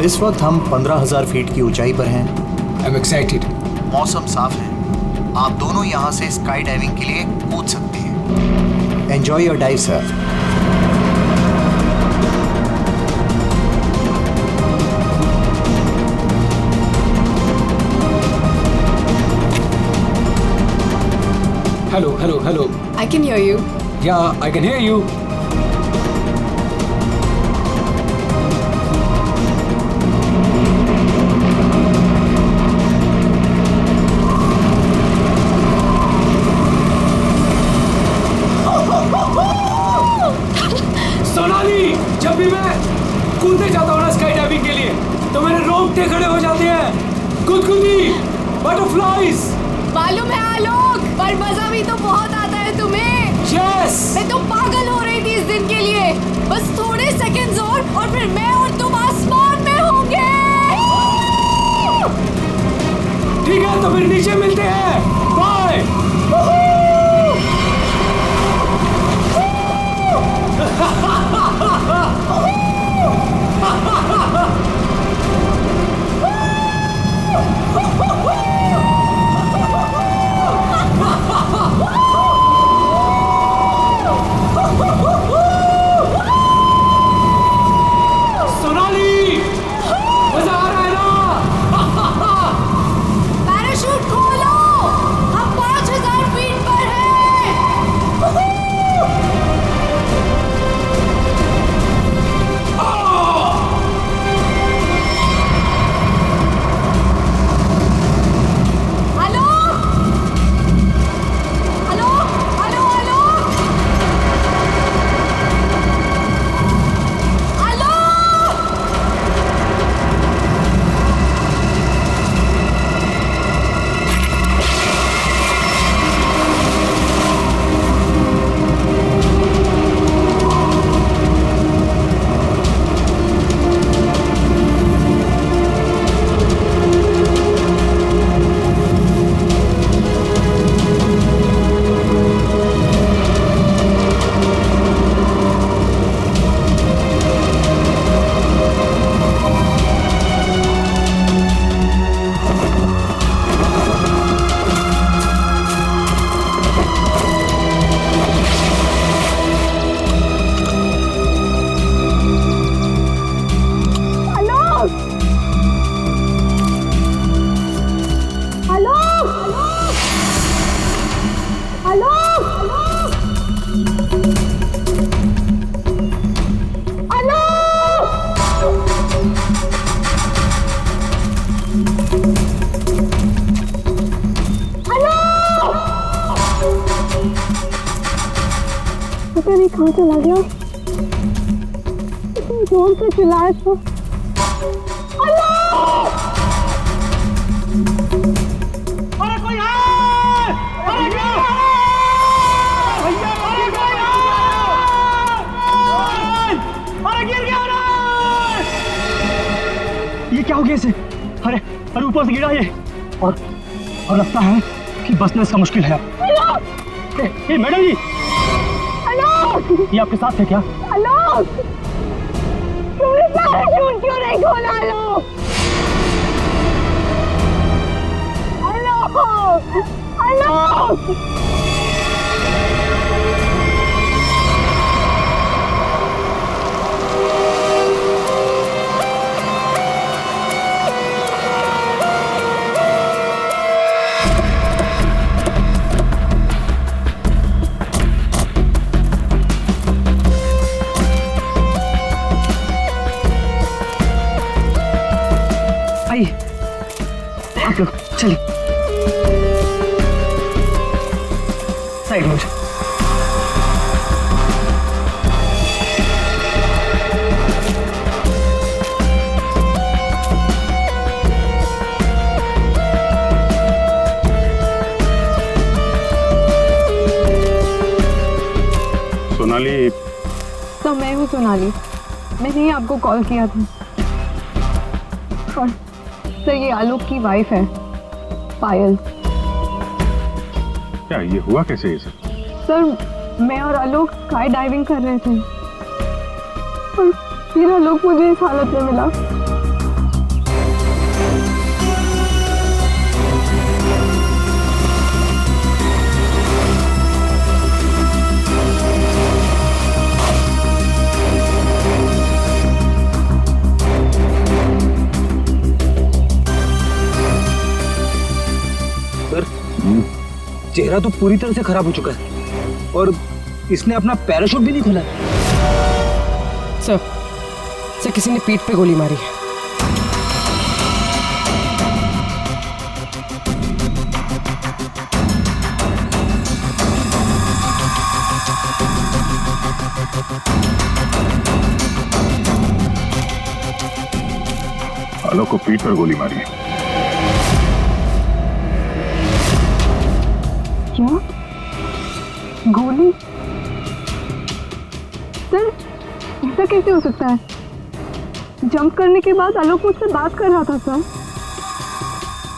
इस वक्त हम 15,000 फीट की ऊंचाई पर हैं। I am excited. मौसम साफ है, आप दोनों यहाँ से स्काई डाइविंग के लिए कूद सकते हैं। Enjoy your dive sir. Hello, hello, hello. I can hear you. Yeah, I can hear you. Sonali, जब भी मैं कूदने जाता हूँ ना स्काई डाइविंग के लिए, तो मेरे रोंगटे खड़े हो जाते हैं। गुदगुदी, बटरफ्लाइज। मालूम है आलोक, पर मजा भी तो बहुत आता है तुम्हें। यस। मैं तो पागल हो रही थी इस दिन के लिए। बस थोड़े सेकंड्स और फिर मैं और तुम आसमान में होंगे। ठीक है, तो फिर नीचे मिलते हैं। बाय। सोनाली, मजा आ रहा है ना? पैराशूट खोलो, हम 5,000 फीट पर हैं। पता नहीं कहाँ चला गया। इतनी जोर से चिल्लाया था। अरे कोई है! अरे क्या है? भैया अरे कोई है! अरे गिर गया रे! ये क्या हो गया इसे? अरे अरे ऊपर से गिरा ये और लगता है कि बचना इसका मुश्किल है। ए मैडम जी, ये आपके साथ है क्या? आलोक, तुमने पैराशूट क्यों नहीं खोला? आलोक, आलोक, आप लोग चलिए साइड में। सोनाली। तो मैं हूँ सोनाली, मैंने ही आपको कॉल किया था। और सर ये आलोक की वाइफ है पायल। क्या ये हुआ कैसे ये सब? सर मैं और आलोक स्काई डाइविंग कर रहे थे और फिर आलोक मुझे इस हालत में मिला। चेहरा तो पूरी तरह से खराब हो चुका है और इसने अपना पैराशूट भी नहीं खोला। सर किसी ने पीठ पे गोली मारी है। आलोक को पीठ पर गोली मारी है। क्या? गोली? सर ऐसा कैसे हो सकता है? जंप करने के बाद आलोक मुझसे बात कर रहा था सर।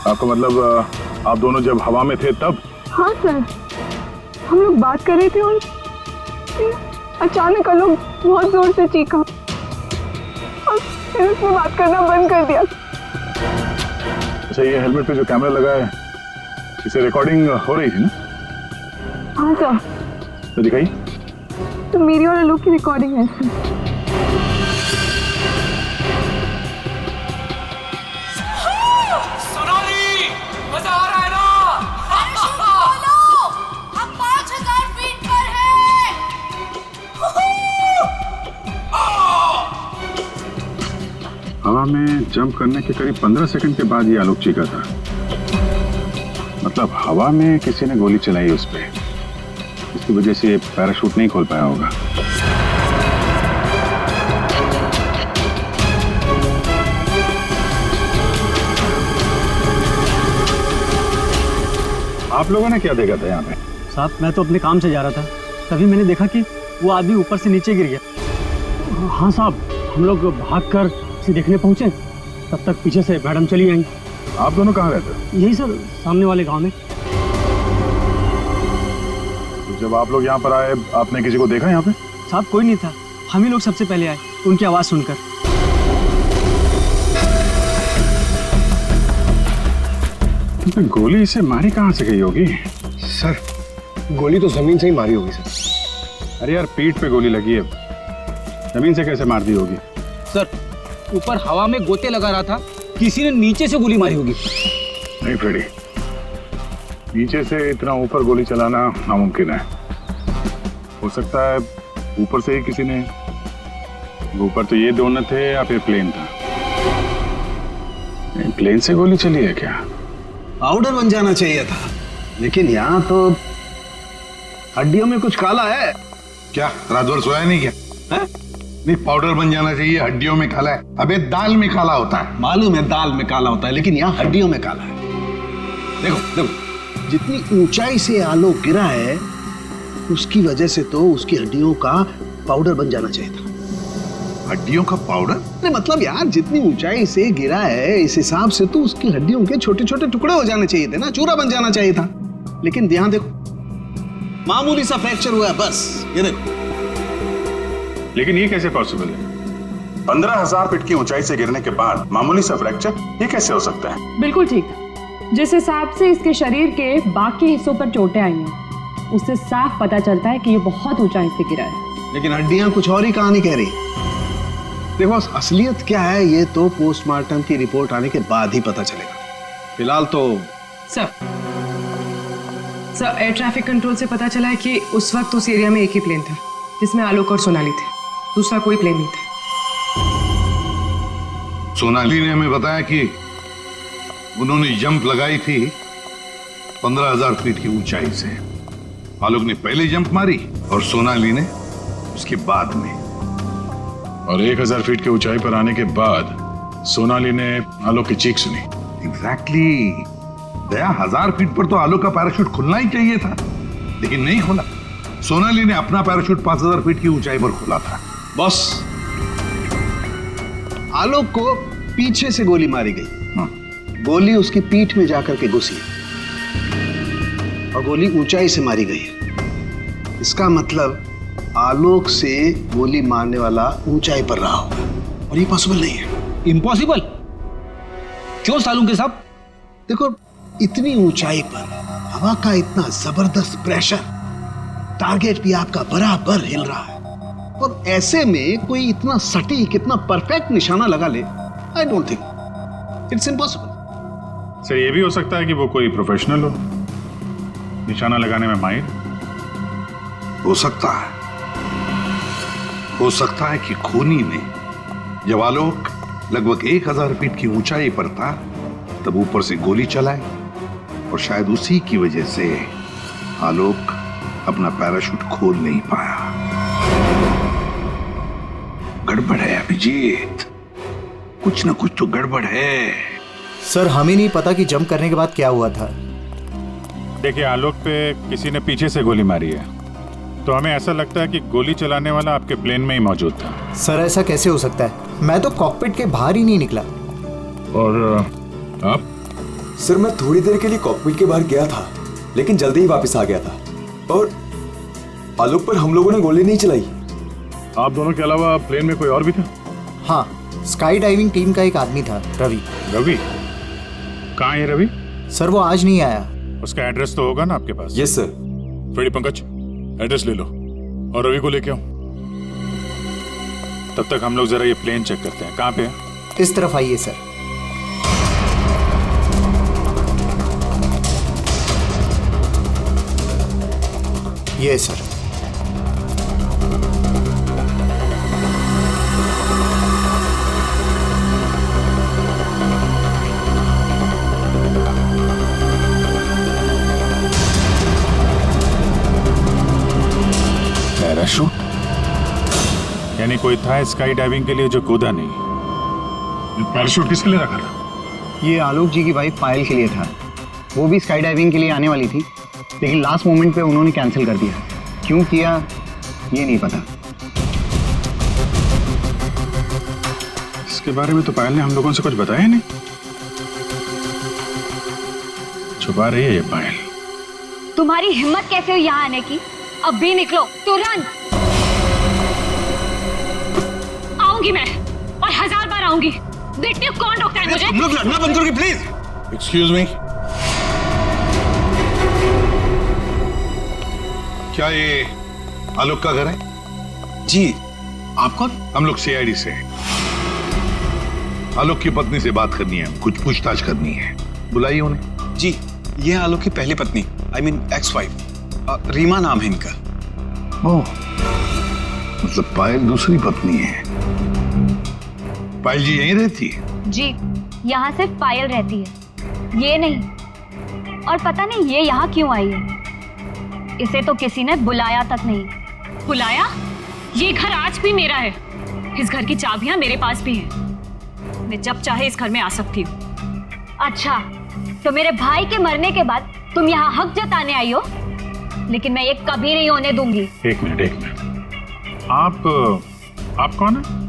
आपका मतलब आप दोनों जब हवा में थे तब? हाँ सर, हम लोग बात कर रहे थे और फिर अचानक आलोक बहुत जोर से चीखा और फिर उसने बात करना बंद कर दिया। अच्छा, ये हेलमेट पे जो कैमरा लगा है इसे रिकॉर्डिंग हो रही थी ना? हाँ सर। तो दिखाई। तो मेरी और आलोक की रिकॉर्डिंग है सर। सोनाली, मजा आ रहा है ना? हम 5000 फीट पर हैं। हवा में जंप करने के करीब 15 सेकंड के बाद ये आलोक चीखा था। मतलब हवा में किसी ने गोली चलाई उस पे, इसकी वजह से पैराशूट नहीं खोल पाया होगा। आप लोगों ने क्या देखा था यहाँ पे? साहब मैं तो अपने काम से जा रहा था, तभी मैंने देखा कि वो आदमी ऊपर से नीचे गिर गया। हाँ साहब, हम लोग भागकर उसे देखने पहुंचे, तब तक पीछे से मैडम चली आई। आप दोनों कहाँ रहते हो? यही सर, सामने वाले गांव में। तो जब आप लोग यहाँ पर आए आपने किसी को देखा यहाँ पे? साहब कोई नहीं था, हम ही लोग सबसे पहले आए उनकी आवाज सुनकर। तो गोली इसे मारी कहाँ से गई होगी? सर गोली तो जमीन से ही मारी होगी सर। अरे यार, पीठ पे गोली लगी है, जमीन से कैसे मार दी होगी? सर ऊपर हवा में गोते लगा रहा था, किसी ने नीचे से गोली मारी होगी। नहीं फ्रेडी, नीचे से इतना ऊपर गोली चलाना नामुमकिन है। हो सकता है ऊपर से ही किसी ने, ऊपर तो ये दोनों थे या फिर प्लेन था। प्लेन से गोली चली है क्या? पाउडर बन जाना चाहिए था, लेकिन यहाँ तो हड्डियों में कुछ काला है। क्या राजवर सोया नहीं क्या है? नहीं, पाउडर बन जाना चाहिए, हड्डियों में काला है। अबे दाल में काला होता है। मालूम है दाल में काला होता है, लेकिन यहाँ हड्डियों में काला है। देखो देखो, जितनी ऊंचाई से आलोक गिरा है उसकी वजह से तो उसकी हड्डियों का पाउडर बन जाना चाहिए था। हड्डियों का पाउडर? अरे मतलब यार, जितनी ऊंचाई से गिरा है इस हिसाब से तो उसकी हड्डियों के छोटे छोटे टुकड़े हो जाने चाहिए थे ना, चूरा बन जाना चाहिए था। लेकिन यहाँ देखो, मामूली सा फ्रैक्चर हुआ है बस, ये देखो। लेकिन ये कैसे पॉसिबल है? 15,000 फीट की ऊंचाई से गिरने के बाद मामूली सा फ्रैक्चर, ये कैसे हो सकता है? बिल्कुल ठीक। जिस हिसाब से इसके शरीर के बाकी हिस्सों पर चोटें आई हैं, उससे साफ पता चलता है कि ये बहुत ऊंचाई से गिरा है। लेकिन हड्डियां कुछ और ही कहानी कह रही। देखो असलियत क्या है ये तो पोस्टमार्टम की रिपोर्ट आने के बाद ही पता चलेगा। फिलहाल तो सर एयर ट्रैफिक कंट्रोल से पता चला है कि उस वक्त उस एरिया में एक ही प्लेन था जिसमें आलोक और सोनाली थे, दूसरा कोई प्लेन नहीं था। सोनाली ने हमें बताया कि उन्होंने जंप लगाई थी 15,000 फीट की ऊंचाई से। आलोक ने पहले जंप मारी और सोनाली ने उसके बाद में। और 1,000 फीट की ऊंचाई पर आने के बाद सोनाली ने आलोक की चीख सुनी। एग्जैक्टली दया, 1000 फीट पर तो आलोक का पैराशूट खुलना ही चाहिए था, लेकिन नहीं खुला। सोनाली ने अपना पैराशूट 5000 फीट की ऊंचाई पर खोला था। बॉस, आलोक को पीछे से गोली मारी गई। गोली उसकी पीठ में जाकर के घुसी और गोली ऊंचाई से मारी गई है। इसका मतलब आलोक से गोली मारने वाला ऊंचाई पर रहा होगा, और ये पॉसिबल नहीं है। इम्पॉसिबल क्यों सालू के साहब? देखो, इतनी ऊंचाई पर हवा का इतना जबरदस्त प्रेशर, टारगेट भी आपका बराबर हिल रहा है, और ऐसे में कोई इतना सटीक, इतना परफेक्ट निशाना लगा ले, I don't think, it's impossible. Sir ये भी हो सकता है कि वो कोई प्रोफेशनल हो, निशाना लगाने में माहिर। हो सकता है कि खूनी ने जब आलोक लगभग 1000 फीट की ऊंचाई पर था तब ऊपर से गोली चलाई और शायद उसी की वजह से आलोक अपना पैराशूट खोल नहीं पाया। गड़बड़ है अभिजीत, कुछ ना कुछ तो गड़बड़ है। सर हमें नहीं पता कि जंप करने के बाद क्या हुआ था। देखिए, आलोक पे किसी ने पीछे से गोली मारी है, तो हमें ऐसा लगता है कि गोली चलाने वाला आपके प्लेन में ही मौजूद था। सर ऐसा कैसे हो सकता है? मैं तो कॉकपिट के बाहर ही नहीं निकला। और आप? सर मैं थोड़ी देर के लिए कॉकपिट के बाहर गया था, लेकिन जल्दी ही वापस आ गया था और आलोक पर हम लोगों ने गोली नहीं चलाई। आप दोनों के अलावा प्लेन में कोई और भी था? हाँ, स्काई डाइविंग टीम का एक आदमी था, रवि। रवि? कहाँ है रवि? सर वो आज नहीं आया। उसका एड्रेस तो होगा ना आपके पास? Yes sir. Freddy Pankaj, address ले लो और रवि को लेके आओ। तब तक हम लोग जरा ये प्लेन चेक करते हैं। कहाँ पे है? इस तरफ आइए सर। ये सर। पैराशूट? यानी कोई था स्काई डाइविंग के लिए जो कूदा नहीं। पैराशूट किसके लिए रखा था? ये आलोक जी की वाइफ पायल के लिए था। वो भी स्काई डाइविंग के लिए आने वाली थी, लेकिन लास्ट मोमेंट पे उन्होंने कैंसिल कर दिया। क्यों किया ये नहीं पता। इसके बारे में तो पायल ने हम लोगों से कुछ बताया नहीं। छुपा रही है ये पायल। तुम्हारी हिम्मत कैसे हुई यहाँ आने की? अब भी निकलो तुरंत। आऊंगी मैं और 1000 बार आऊंगी। देखती हूँ कौन रोकता है मुझे। तुम लोग लड़ना बंद करोगे प्लीज। एक्सक्यूज मी, क्या ये आलोक का घर है? जी। आप कौन? हम लोग सीआईडी से। आलोक की पत्नी से बात करनी है, कुछ पूछताछ करनी है। बुलाइए उन्हें। जी, ये आलोक की पहली पत्नी, I mean ex wife, Reema नाम है इनका। ओह, मतलब पायल दूसरी पत्नी है। पायल जी यहीं रहती है? जी, यहाँ सिर्फ पायल रहती है, ये नहीं। और पता नहीं ये यहाँ क्यों आई है। इसे तो किसी ने बुलाया तक नहीं। बुलाया? ये घर आज भी मेरा है। इस घर की चाबियां मेरे पास भी हैं। मैं जब चाहे इस घर में आ सकती हूँ। अच्छा, तो मेरे भाई के मरने के बाद तुम यहाँ हक जताने आई हो, लेकिन मैं ये कभी नहीं होने दूंगी। एक मिनट। आप कौन है?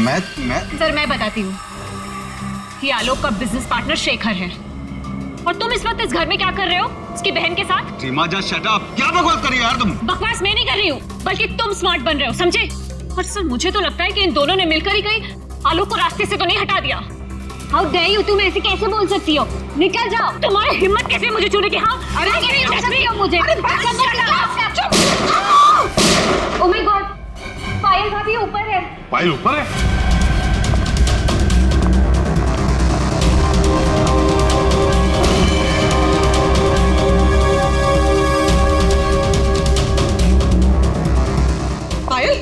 मैं सर मैं बताती हूँ। ये आलोक का बिजनेस पार्टनर शेखर है। और तुम इस वक्त इस घर में क्या कर रहे हो उसकी बहन के साथ? Reema just shut up. क्या बकवास कर रही हो यार तुम? बकवास मैं नहीं कर रही हूँ, बल्कि तुम स्मार्ट बन रहे हो, समझे? और सर मुझे तो लगता है कि इन दोनों ने मिलकर ही कहीं आलोक को रास्ते से तो नहीं हटा दिया। हाउ डेयर यू, तुम ऐसे कैसे बोल सकती हो? निकल जाओ। तुम्हारी हिम्मत कैसे मुझे छूने की? हाँ, अरे मुझे। ओह माय गॉड, पायल भाभी ऊपर है। पायल ऊपर है? पायल?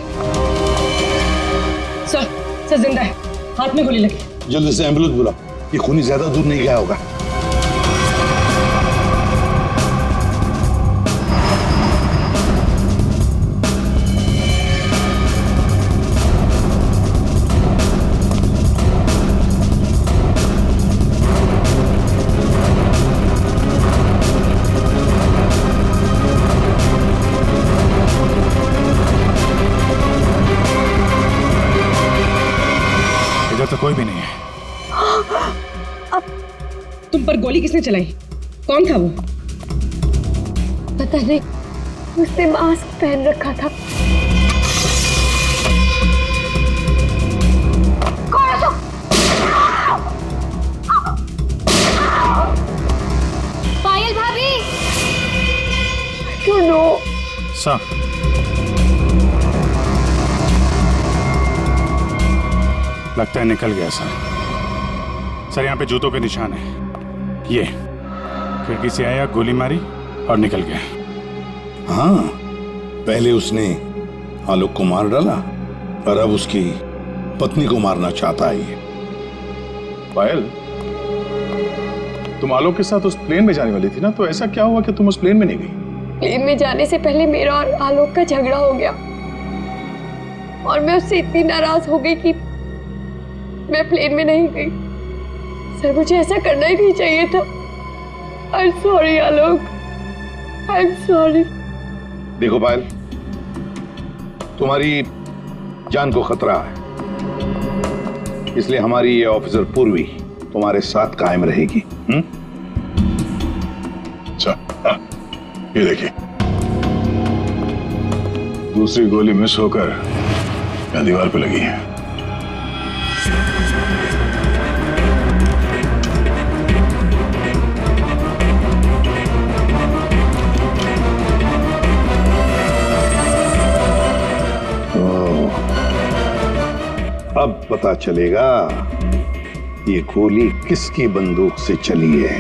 सर जिंदा है, हाथ में गोली लगी। जल्दी से एम्बुलेंस बुलाओ, ये खूनी ज्यादा दूर नहीं गया होगा। इधर तो कोई भी नहीं है। तुम पर गोली किसने चलाई? कौन था वो? पता नहीं, उसने मास्क पहन रखा था। पायल भाभी। क्यों नो? सर, लगता है निकल गया सर। सर यहाँ पे जूतों के निशान है। ये खिड़की से आया, गोली मारी और निकल गया। हाँ, पहले उसने आलोक को मार डाला और अब उसकी पत्नी को मारना चाहता है ये। पायल, तुम आलोक के साथ उस प्लेन में जाने वाली थी ना, तो ऐसा क्या हुआ कि तुम उस प्लेन में नहीं गई? प्लेन में जाने से पहले मेरा और आलोक का झगड़ा हो गया और मैं उससे इतनी नाराज हो गई कि मैं प्लेन में नहीं गई। सर, मुझे ऐसा करना ही नहीं चाहिए था। I am sorry Alok, I am sorry. देखो पायल, तुम्हारी जान को खतरा है, इसलिए हमारी ये ऑफिसर पूर्वी तुम्हारे साथ कायम रहेगी। अच्छा, ये देखिए, दूसरी गोली मिस होकर यहाँ दीवार पे लगी है। अब पता चलेगा ये गोली किसकी बंदूक से चली है।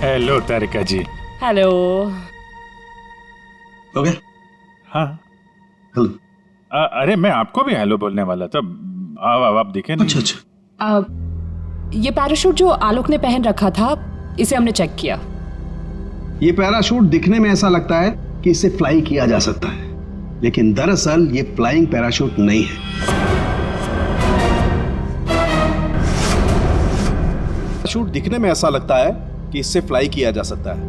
हेलो तारिका जी। हेलो। हो गया? हाँ। हेलो। अरे मैं आपको भी हेलो बोलने वाला था। आप दिखे नहीं। अच्छा अच्छा। ये पैराशूट जो आलोक ने पहन रखा था, इसे हमने चेक किया। ये पैराशूट दिखने में ऐसा लगता है कि इसे फ्लाई किया जा सकता है, लेकिन दरअसल ये फ्लाइंग पैराशूट नहीं है। पैराशूट दिखने में ऐसा लगता है कि इससे फ्लाई किया जा सकता है,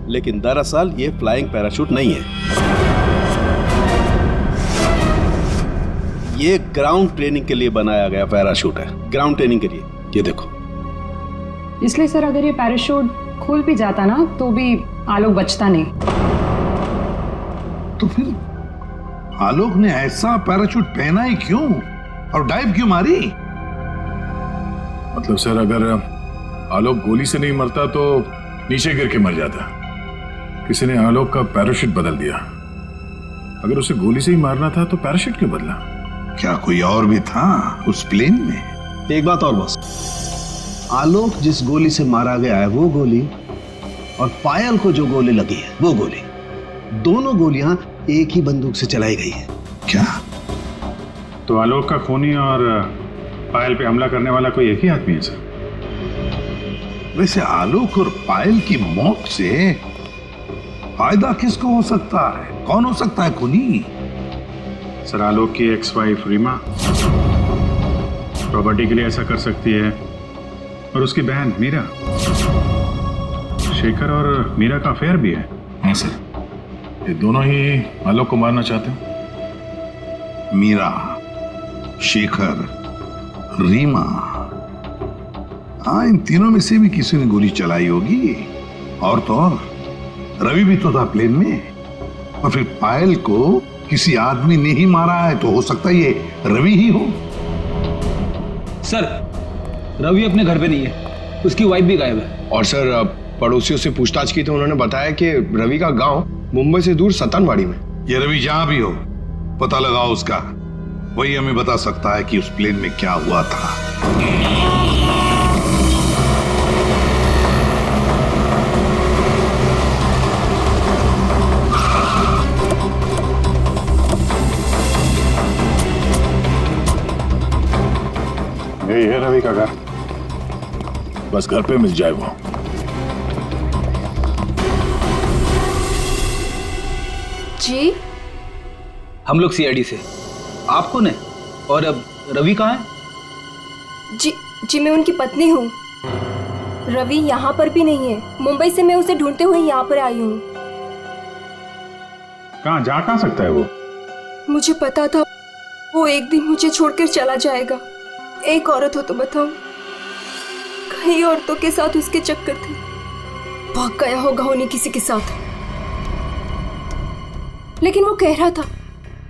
लेकिन दरअसल ये फ्लाइंग पैराशूट नहीं है। ये ग्राउंड ट्रेनिंग के लिए बनाया गया पैराशूट है, ग्राउंड ट्रेनिंग के लिए। ये देखो। इसलिए सर, अगर ये पैराशूट खुल भी जाता ना तो भी आलोक बचता नहीं। तो फिर आलोक ने ऐसा पैराशूट पहना ही क्यों और डाइव क्यों मारी? मतलब सर, अगर आलोक गोली से नहीं मरता तो नीचे गिर के मर जाता। किसी ने आलोक का पैराशूट बदल दिया। अगर उसे गोली से ही मारना था तो पैराशूट क्यों बदला? क्या कोई और भी था उस प्लेन में? एक बात और बस, आलोक जिस गोली से मारा गया है वो गोली और पायल को जो गोली लगी है वो गोली, दोनों गोलियां एक ही बंदूक से चलाई गई है। क्या? तो आलोक का खूनी और पायल पे हमला करने वाला कोई एक ही आदमी है सर? वैसे आलोक और पायल की मौत से फायदा किसको हो सकता है? कौन हो सकता है खूनी? सर, आलोक की एक्स वाइफ रीमा प्रॉपर्टी के लिए ऐसा कर सकती है, और उसकी बहन मीरा। शेखर और मीरा का अफेयर भी है। हाँ सर, ये दोनों ही आलोक को मारना चाहते हैं। मीरा, शेखर, रीमा, हाँ, इन तीनों में से भी किसी ने गोली चलाई होगी। और तो और रवि भी तो था प्लेन में, और फिर पायल को किसी आदमी ने ही मारा है, तो हो सकता है ये रवि ही हो। सर, रवि अपने घर पे नहीं है, उसकी वाइफ भी गायब है। और सर, पड़ोसियों से पूछताछ की तो उन्होंने बताया कि रवि का गांव मुंबई से दूर सतनवाड़ी में। ये रवि जहां भी हो, पता लगाओ उसका, वही हमें बता सकता है कि उस प्लेन में क्या हुआ था। यही है रवि का घर, बस घर पे मिल जाए वो। जी, हम लोग सीआईडी से। आप कौन है और अब रवि कहाँ है? जी मैं उनकी पत्नी हूँ। रवि यहाँ पर भी नहीं है। मुंबई से मैं उसे ढूंढते हुए यहाँ पर आई हूँ। कहाँ जा कहाँ सकता है वो? मुझे पता था वो एक दिन मुझे छोड़कर चला जाएगा। एक औरत हो तो बताओ, कई औरतों के साथ उसके चक्कर थे। भाग गया होगा उन्हीं किसी के साथ। लेकिन वो कह रहा था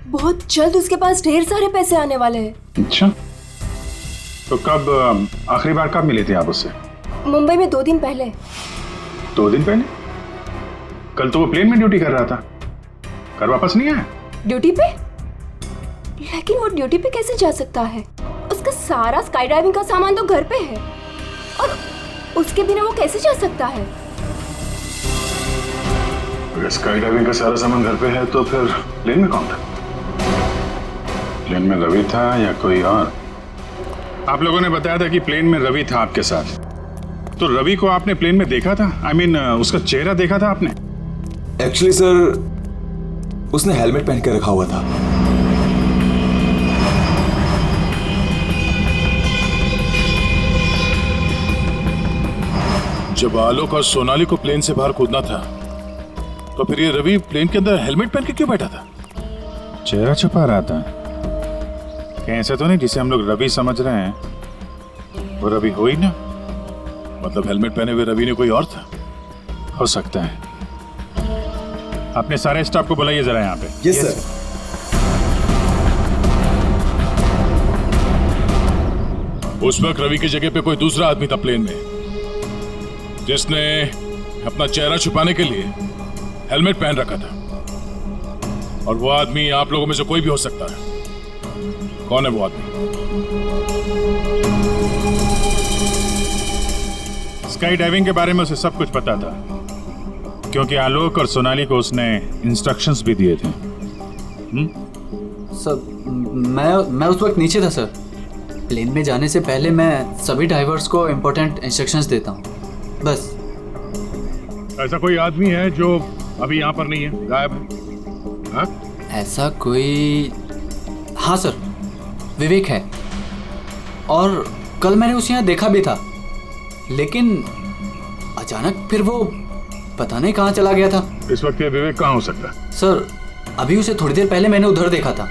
बहुत जल्द उसके पास ढेर सारे पैसे आने वाले हैं। अच्छा, तो कब आखिरी बार कब मिले थे आप उससे? मुंबई में 2 दिन पहले। 2 दिन पहले? कल तो वो प्लेन में ड्यूटी कर रहा था, घर वापस नहीं आया? ड्यूटी पे? लेकिन वो ड्यूटी पे कैसे जा सकता है? उसका सारा स्काई डाइविंग का सामान तो घर पे है और उसके बिना वो कैसे जा सकता है? अगर स्काई डाइविंग का सारा सामान घर पे है तो फिर प्लेन में कौन था? प्लेन में रवि था या कोई और? आप लोगों ने बताया था कि प्लेन में रवि था आपके साथ, तो रवि को आपने प्लेन में देखा था? I mean, उसका चेहरा देखा था आपने? एक्चुअली सर, उसने हेलमेट पहन के रखा हुआ था। जब आलोक और सोनाली को प्लेन से बाहर कूदना था तो फिर ये रवि प्लेन के अंदर हेलमेट पहन के क्यों बैठा था? चेहरा छुपा रहा था। कहीं ऐसा तो नहीं जिसे हम लोग रवि समझ रहे हैं वो रवि हो ही ना? मतलब हेलमेट पहने हुए रवि ने कोई और था? हो सकता है। अपने सारे स्टाफ को बुलाइए जरा यहाँ पे। Yes sir. उस वक्त रवि की जगह पे कोई दूसरा आदमी था प्लेन में जिसने अपना चेहरा छुपाने के लिए हेलमेट पहन रखा था, और वो आदमी आप लोगों में से कोई भी हो सकता है। कौन है वो आदमी? स्काई डाइविंग के बारे में उसे सब कुछ पता था क्योंकि आलोक और सोनाली को उसने इंस्ट्रक्शंस भी दिए थे। सर, मैं उस वक्त नीचे था सर। प्लेन में जाने से पहले मैं सभी ड्राइवर्स को इम्पोर्टेंट इंस्ट्रक्शंस देता हूँ, बस। ऐसा कोई आदमी है जो अभी यहाँ पर नहीं है, गायब है? हाँ? ऐसा कोई? हाँ सर, विवेक है, और कल मैंने उसे यहाँ देखा भी था, लेकिन अचानक फिर वो पता नहीं कहाँ चला गया था। इस वक्त ये विवेक कहाँ हो सकता है? सर, अभी उसे थोड़ी देर पहले मैंने उधर देखा था।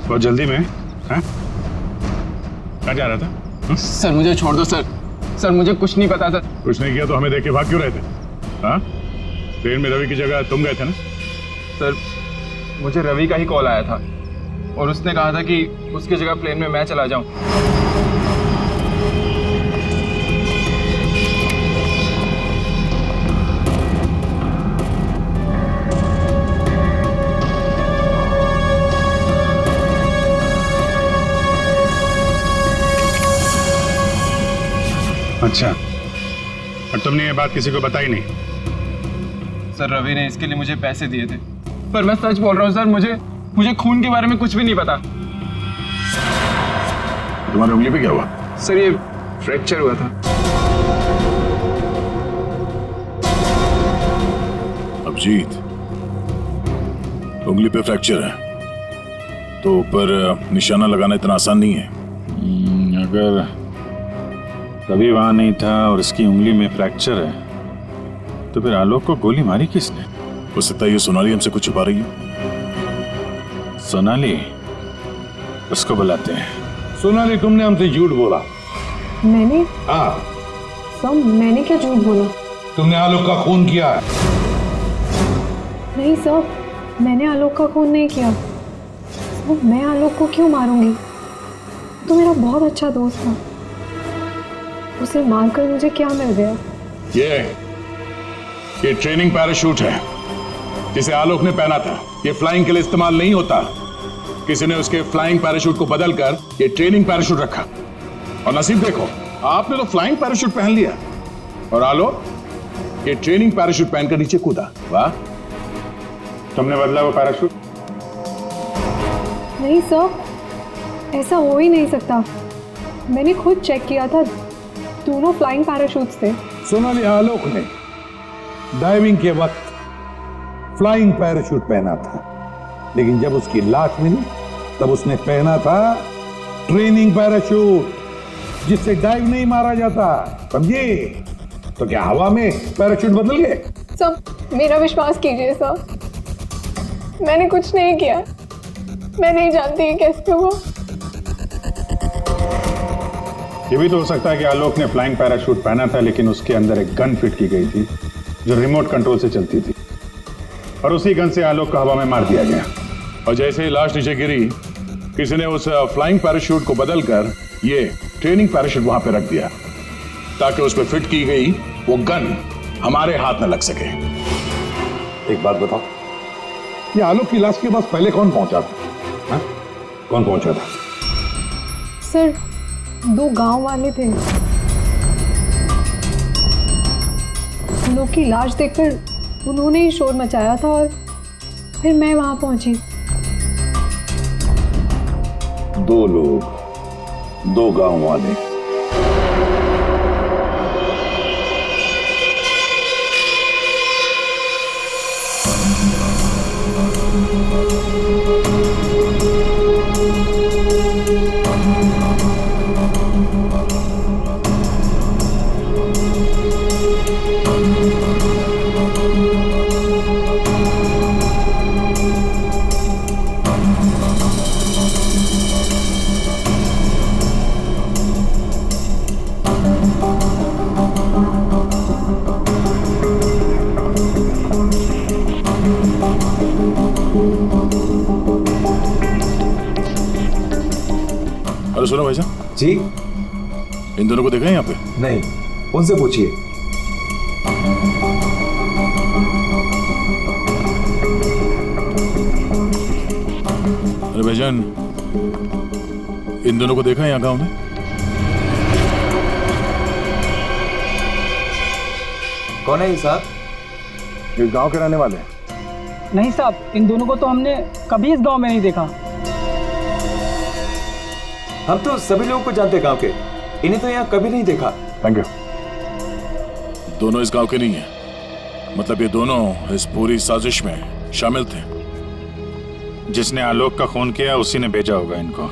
बहुत जल्दी में? हाँ? कहाँ जा रहा था? सर मुझे छोड़ दो सर। सर मुझे कुछ नहीं पता सर। कुछ नहीं किया तो हमें देख के भाग क्यों रहे थे? हाँ? ट्रेन में रवि की जगह तुम गए थे ना? सर मुझे रवि का ही कॉल आया था और उसने कहा था कि उसकी जगह प्लेन में मैं चला जाऊं। अच्छा, और तुमने ये बात किसी को बताई नहीं? सर रवि ने इसके लिए मुझे पैसे दिए थे, पर मैं सच बोल रहा हूँ सर, मुझे खून के बारे में कुछ भी नहीं पता। तुम्हारी उंगली पे क्या हुआ? सर ये फ्रैक्चर हुआ था। अभिजीत, उंगली पे फ्रैक्चर है तो ऊपर निशाना लगाना इतना आसान नहीं है। अगर रवि वहां नहीं था और इसकी उंगली में फ्रैक्चर है तो फिर आलोक को गोली मारी किसने? हो सकता है ये सोनाली हमसे कुछ छुपा रही है। सोनाली, उसको बुलाते हैं। सोनाली, तुमने हमसे झूठ बोला। मैंने? हाँ। सर मैंने क्या झूठ बोला? तुमने आलोक का खून किया है। नहीं सर, मैंने आलोक का खून नहीं किया। सर मैं आलोक को क्यों मारूंगी? तो मेरा बहुत अच्छा दोस्त था, उसे मारकर मुझे क्या मिल गया? ये ट्रेनिंग पैराशूट है जिसे आलोक ने पहना था। ये फ्लाइंग के लिए इस्तेमाल नहीं होता। किसी ने उसके फ्लाइंग पैराशूट को बदलकर ये ट्रेनिंग पैराशूट रखा, और नसीब देखो आपने तो फ्लाइंग पैराशूट पहन लिया और आलोक ये ट्रेनिंग पैराशूट पहनकर नीचे कूदा। वाह, तुमने बदला वो पैराशूट? नहीं सर, ऐसा हो ही नहीं सकता। मैंने खुद चेक किया था, दोनों फ्लाइंग पैराशूट्स थे। सोनाली, आलोक ने डाइविंग के वक्त फ्लाइंग पैराशूट पहना था लेकिन जब उसकी लाश मिली तब उसने पहना था ट्रेनिंग पैराशूट, जिससे डाइव नहीं मारा जाता, समझे? तो क्या हवा में पैराशूट बदल गए? सर मेरा विश्वास कीजिए सर, मैंने कुछ नहीं किया, मैं नहीं जानती ये कैसे हुआ। ये भी तो हो सकता है कि आलोक ने फ्लाइंग पैराशूट पहना था, लेकिन उसके अंदर एक गन फिट की गई थी जो रिमोट कंट्रोल से चलती थी, और उसी गन से आलोक को हवा में मार दिया गया। और जैसे ही लाश नीचे गिरी, किसी ने उस फ्लाइंग पैराशूट को बदलकर ये ट्रेनिंग पैराशूट वहां पे रख दिया, ताकि उस पर फिट की गई वो गन हमारे हाथ न लग सके। एक बात बताओ, ये आलोक की लाश के पास पहले कौन पहुंचा था? हा? कौन पहुंचा था? सर 2 गांव वाले थे, उन लोग की लाश देखकर उन्होंने ही शोर मचाया था और फिर मैं वहां पहुंची। 2 लोग, 2 गांव वाले। हेलो सुनो भाई साहब जी, इन दोनों को देखा है यहाँ पे? नहीं, उनसे पूछिए। अरे भाईजान, इन दोनों को देखा है यहाँ गांव में? कौन है ये साहब? इस गांव के रहने वाले? नहीं साहब, इन दोनों को तो हमने कभी इस गांव में नहीं देखा। हम तो सभी लोगों को जानते हैं गांव के, इन्हें तो यहाँ कभी नहीं देखा। Thank you. दोनों इस गांव के नहीं है, मतलब ये दोनों इस पूरी साजिश में शामिल थे। जिसने आलोक का खून किया उसी ने भेजा होगा इनको।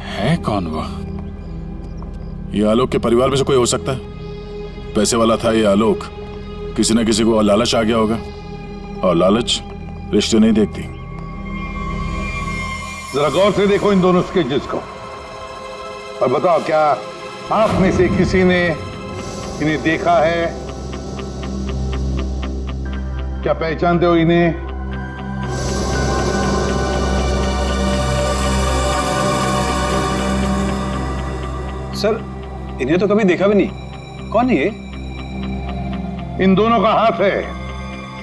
है कौन वो? ये आलोक के परिवार में से कोई हो सकता है। पैसे वाला था ये आलोक, किसी न किसी को लालच आ गया होगा, और लालच रिश्ते नहीं देखती। जरा गौर से देखो इन दोनों स्केचेस को और बताओ, क्या आप में से किसी ने इन्हें देखा है? क्या पहचानते हो इन्हें? सर इन्हें तो कभी देखा भी नहीं। कौन है ये? इन दोनों का हाथ है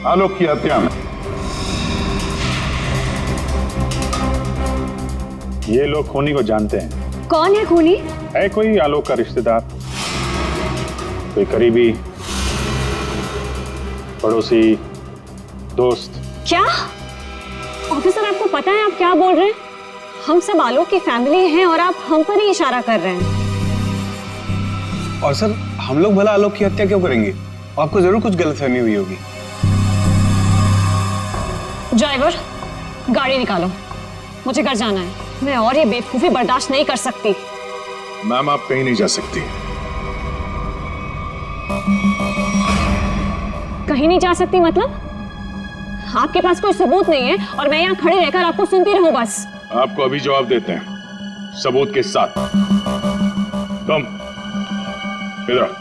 आलोक की हत्या में। ये लोग खूनी को जानते हैं। कौन है खूनी? है कोई आलोक का रिश्तेदार, कोई करीबी, पड़ोसी, दोस्त। क्या ऑफिसर, आपको पता है आप क्या बोल रहे हैं? हम सब आलोक की फैमिली हैं और आप हम पर ही इशारा कर रहे हैं। और सर हम लोग भला आलोक की हत्या क्यों करेंगे? आपको जरूर कुछ गलतफहमी हुई होगी। ड्राइवर, गाड़ी निकालो, मुझे घर जाना है। मैं और ये बेवकूफी बर्दाश्त नहीं कर सकती। मैम आप कहीं नहीं जा सकती। कहीं नहीं जा सकती मतलब? आपके पास कोई सबूत नहीं है और मैं यहाँ खड़े रहकर आपको सुनती रहूं बस? आपको अभी जवाब देते हैं, सबूत के साथ। तुम इधर आओ।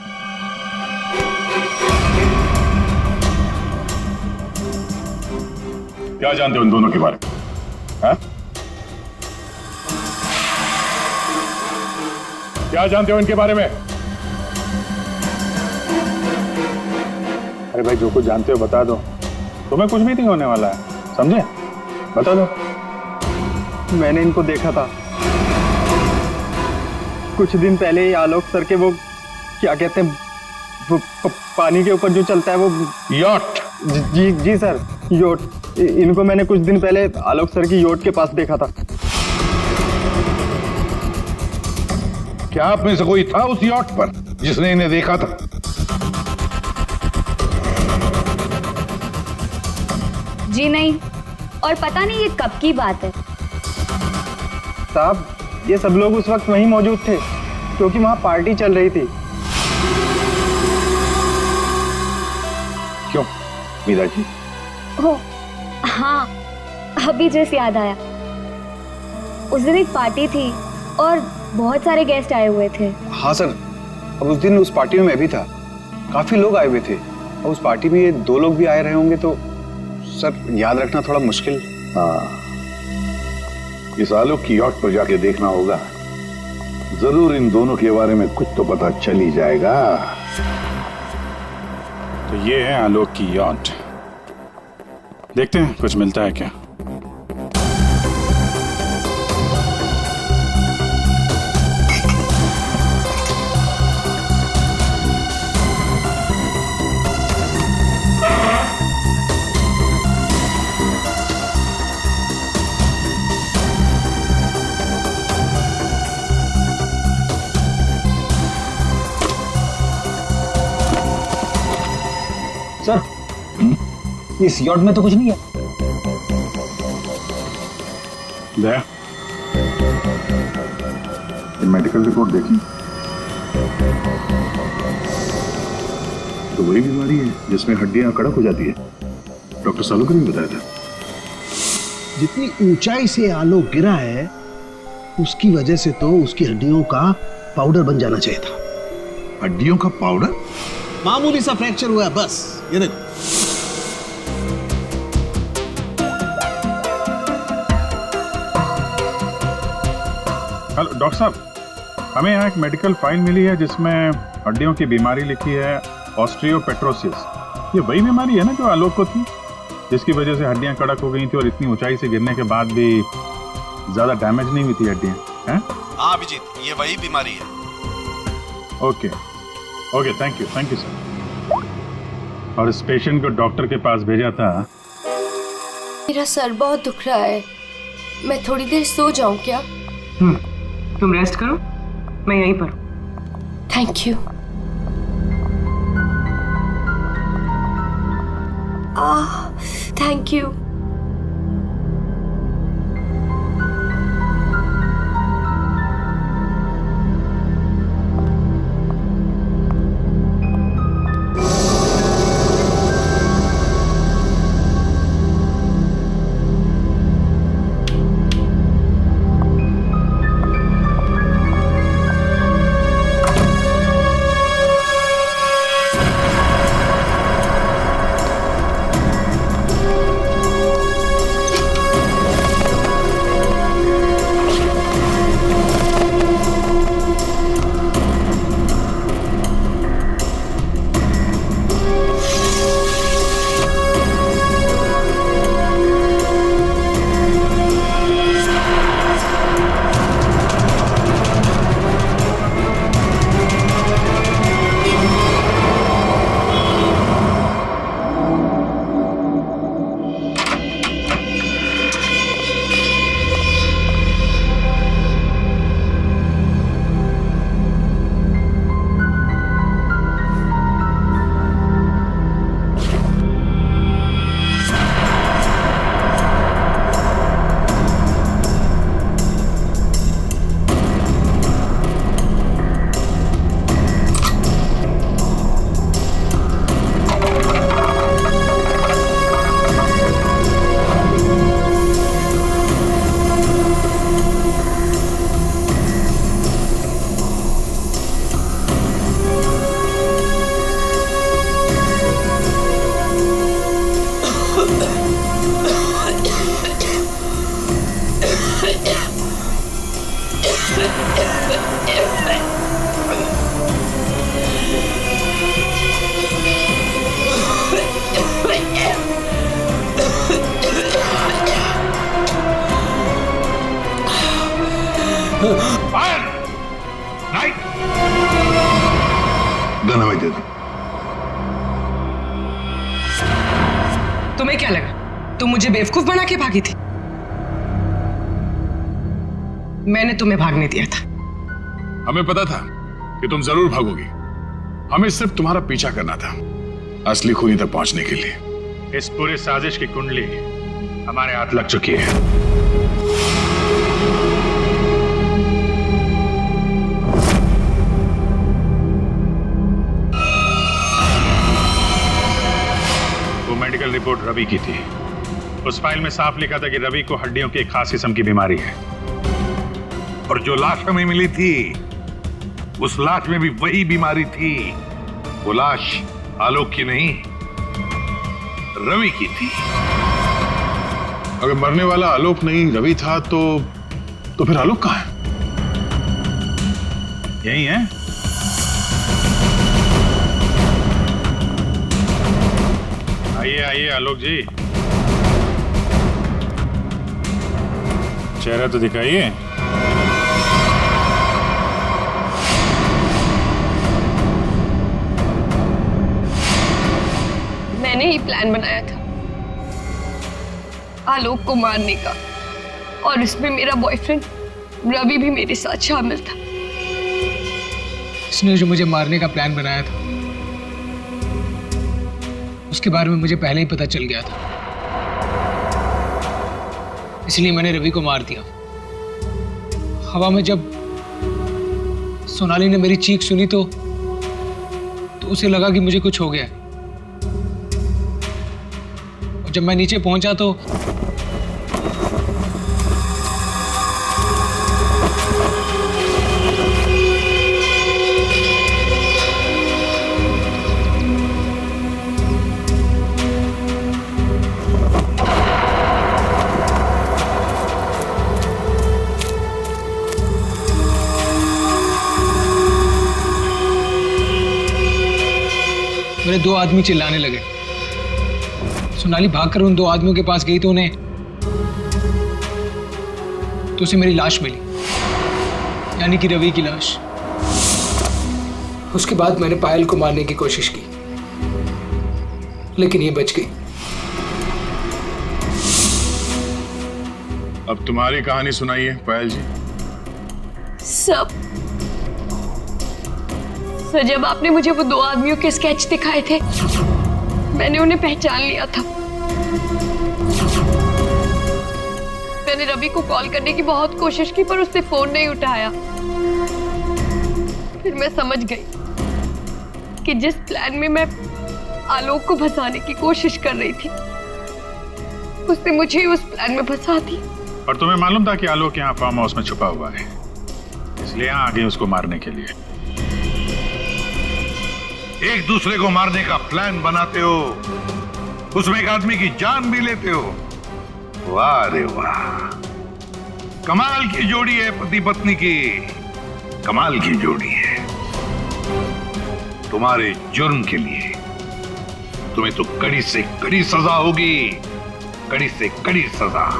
क्या जानते हो इन दोनों के बारे में? हाँ? क्या जानते हो इनके बारे में? अरे भाई, जो कुछ जानते हो बता दो, तुम्हें कुछ भी नहीं होने वाला है, समझे? बता दो। मैंने इनको देखा था कुछ दिन पहले ही। आलोक सर के वो क्या कहते हैं, वो पानी के ऊपर जो चलता है वो यॉट। जी सर, योट। इनको मैंने कुछ दिन पहले आलोक सर की योट के पास देखा था। क्या आप में से कोई था उस यॉट पर जिसने इन्हें देखा था? जी नहीं, और पता नहीं ये कब की बात है। साहब, ये सब लोग उस वक्त वहीं मौजूद थे क्योंकि वहां पार्टी चल रही थी। क्यों मीरा जी? हो हाँ, अभी जस्ट याद आया। उस दिन एक पार्टी थी और बहुत सारे गेस्ट आए हुए थे। हाँ सर, अब उस दिन उस पार्टी में मैं भी था, काफी लोग आए हुए थे। अब उस पार्टी में ये 2 लोग भी आए रहे होंगे तो सर याद रखना थोड़ा मुश्किल। हाँ, इस आलोक की यॉट पर जाके देखना होगा, जरूर इन दोनों के बारे में कुछ तो पता चल ही जाएगा। तो ये है आलोक की यॉट, देखते हैं कुछ मिलता है क्या। सर, इस यॉट में तो कुछ नहीं है। दया, ये मेडिकल रिपोर्ट देखी तो वही बीमारी है जिसमें हड्डियां कड़क हो जाती है, डॉक्टर सालुकर ने बताया था। जितनी ऊंचाई से आलोक गिरा है उसकी वजह से तो उसकी हड्डियों का पाउडर बन जाना चाहिए था। हड्डियों का पाउडर? मामूली सा फ्रैक्चर हुआ है बस, ये देखो। हेलो डॉक्टर साहब, हमें यहाँ एक मेडिकल फाइल मिली है जिसमें हड्डियों की बीमारी लिखी है, ऑस्टियोपेट्रोसिस। ये वही बीमारी है ना जो आलोक को थी, जिसकी वजह से हड्डियां कड़क हो गई थी और इतनी ऊंचाई से गिरने के बाद भी ज्यादा डैमेज नहीं हुई थी हड्डियां, हैं? हाँ अभिजीत, ये वही बीमारी है। Okay okay, thank you sir. और इस पेशेंट को डॉक्टर के पास भेजा था। मेरा सर बहुत दुख रहा है, मैं थोड़ी देर सो जाऊं क्या? तुम रेस्ट करो, मैं यहीं पर हूं। Thank you. Thank you. धन्यवाद दे दो। तुम्हें क्या लगा तुम मुझे बेवकूफ बना के भागी थी? मैंने तुम्हें भागने दिया था। हमें पता था कि तुम जरूर भागोगी, हमें सिर्फ तुम्हारा पीछा करना था असली खूनी तक पहुंचने के लिए। इस पूरे साजिश की कुंडली हमारे हाथ लग चुकी है। वो मेडिकल रिपोर्ट रवि की थी। उस फाइल में साफ लिखा था कि रवि को हड्डियों की एक खास किस्म की बीमारी है। और जो लाश हमें मिली थी, उस लाश में भी वही बीमारी थी। वो लाश आलोक की नहीं, रवि की थी। अगर मरने वाला आलोक नहीं रवि था तो फिर आलोक कहाँ है? यही है। आइए आइए आलोक जी, चेहरा तो दिखाइए। मैंने ही प्लान बनाया था आलोक को मारने का, और इसमें मेरा बॉयफ्रेंड रवि भी मेरे साथ शामिल था। इसने जो मुझे मारने का प्लान बनाया था, उसके बारे में मुझे पहले ही पता चल गया था, इसलिए मैंने रवि को मार दिया। हवा में जब सोनाली ने मेरी चीख सुनी तो उसे लगा कि मुझे कुछ हो गया। और जब मैं नीचे पहुंचा तो मेरे दो आदमी चिल्लाने लगे। सोनाली भागकर उन दो आदमियों के पास गई तो उसे मेरी लाश मिली, यानी कि रवि की लाश। उसके बाद मैंने पायल को मारने की कोशिश की, लेकिन ये बच गई। अब तुम्हारी कहानी सुनाइए पायल जी। सर, जब आपने मुझे वो दो आदमियों के स्केच दिखाए थे, मैंने उन्हें पहचान लिया था। मैंने रवि को कॉल करने की बहुत कोशिश की, पर उसने फोन नहीं उठाया। फिर मैं समझ गई कि जिस प्लान में मैं आलोक को फंसाने की कोशिश कर रही थी, उसने मुझे ही उस प्लान में फंसा दिया। और तुम्हें मालूम था कि आलोक यहाँ फार्म हाउस में छुपा हुआ है, इसलिए यहाँ आ गए उसको मारने के लिए। एक दूसरे को मारने का प्लान बनाते हो, उसमें एक आदमी की जान भी लेते हो। वाह रे वाह, कमाल की जोड़ी है पति पत्नी की, कमाल की जोड़ी है। तुम्हारे जुर्म के लिए तुम्हें तो कड़ी से कड़ी सजा होगी, कड़ी से कड़ी सजा।